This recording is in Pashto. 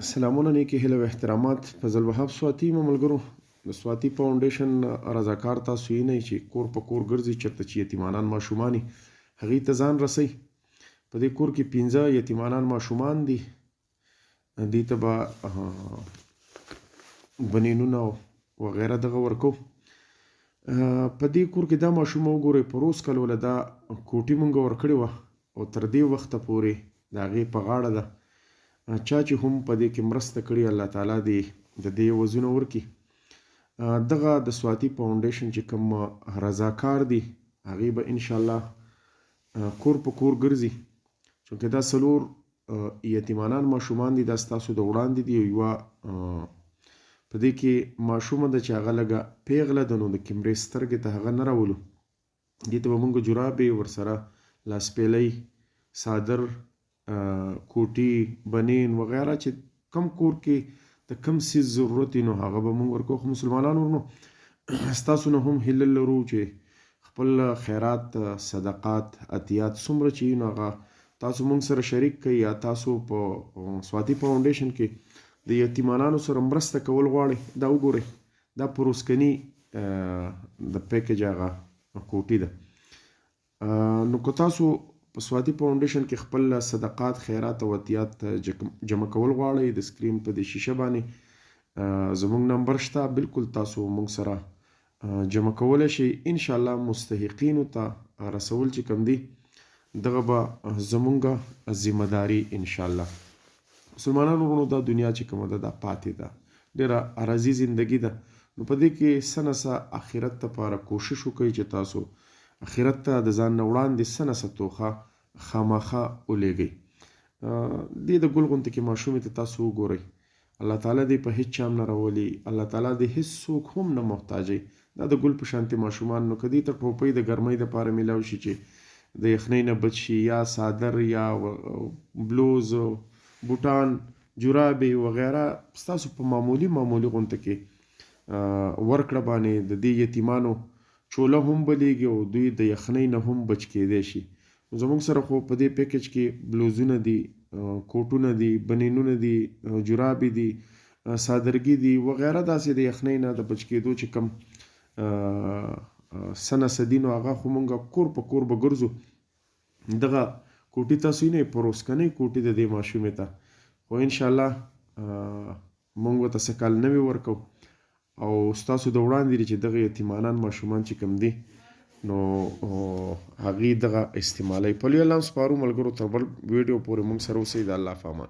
سلامونه نیکې هیله او احترامات فضل وهاب سواتي ملګرو د سواتي فاونډیشن رضاکار تاسو یې نه چې کور په کور ګرځي چېرته چې یتیمانان ماشومان هغې ته ځان رسوي. په دې کور کې 15 یتیمانان ماشومان دي. دې ته به بنینونه وغیره دغه ورکو. په دې کور کې دا ماشوم وګورئ په روز کال وله دا کوټې مونږ ورکړې وه او تر دې وخته پورې د هغې په غاړه ده. چا چې هم په دې کې مرسته کړې الله تعالی دې د دې عوضونه ورکړي. دغه د سواتي فاونډیشن چې کوم رضاکار دي هغې به انشاءالله کور په کور ګرځي، چونکې دا 4 یتیمانان ماشومان دي. دا ستاسو د وړاندې دي. یوه په دې کې ماشومه ده چې هغه لږه پیغله ده، نو د کیمرې سترګې ته هغه نه راولو. دې ته به مونږ جرابې ورسره لاسپیلۍ څادر کوټي بنین وغیره چې کم کور کې د کم څیز ضرورت وي نو هغه به مونږ ورکوو. خو مسلمانانو ورنو ستاسو نه هم هیله لرو چې خپل خیرات صدقات عطیات څومره چې وي نو هغه تاسو مونږ سره شریک کړئ، یا تاسو په سواتي فاونډیشن کې د یتیمانانو سره مرسته کول غواړئ. دا وګورئ دا پروسکني د پیکج هغه کوټي ده. نو که تاسو په سواتي فاونډیشن کې خپل صدقات خیرات او عطیات جمع کول غواړئ، د سکرین په دې شیشه باندې زموږ نمبر شته، بالکل تاسو موږ سره جمع کولی شئ. انشاءالله مستحقینو ته رسول چې کوم دی دغه به زموږ ذمه داري انشاءالله. مسلمانانو ورونو دا دنیا چې کومه ده دا پاتې ده، ډېره عرضي زندګي ده. نو په دې کې څه نه څه آخرت لپاره کوشش وکړئ چې تاسو آخرت ته د ځان نه وړاندې څه نه څه توښه خامخا ولیږئ. دې د ګل غوندې کې ماشومې ته تاسو وګورئ، الله تعالی دې په هیڅ چا هم نه راولي، الله تعالی دې هیڅ څوک هم نه محتاجوي. دا د ګل په شانتې ماشومان، نو که دې ته ټوپۍ د ګرمۍ دپاره میلاو شي چې د یخنۍ نه بچ شي، یا څادر یا بلوز بوټان جرابې وغیره ستاسو په معمولي غونته کې ورکړه باندې د دې یتیمانو چوله هم بلیږي او دوی د یخنۍ نه هم بچ کېدی شي. زموږ سره خو په دې پیکج کې بلوزونه دي، کوټونه دي، بنینونه دي، جرابې دي، څادرګي دي وغیره، داسې د یخنۍ نه د بچ کېدو چې کوم څه نه څه دي نو هغه خو مونږ کور په کور به ګرځو. دغه کوټې تاسو یې نه پروسکنۍ کوټې د دې ماشومې ته خو انشاءالله مونږ ورته څه کال نوې ورکوو. او ستاسو د وړاندې دي چې دغه یتیمانان ماشومان چې کوم دي نو هغې دغه استعمالوي. په لوی الله سپارو ملګرو، تر بل ویډیو پورې مونږ سره اوسئ. د الله په امان.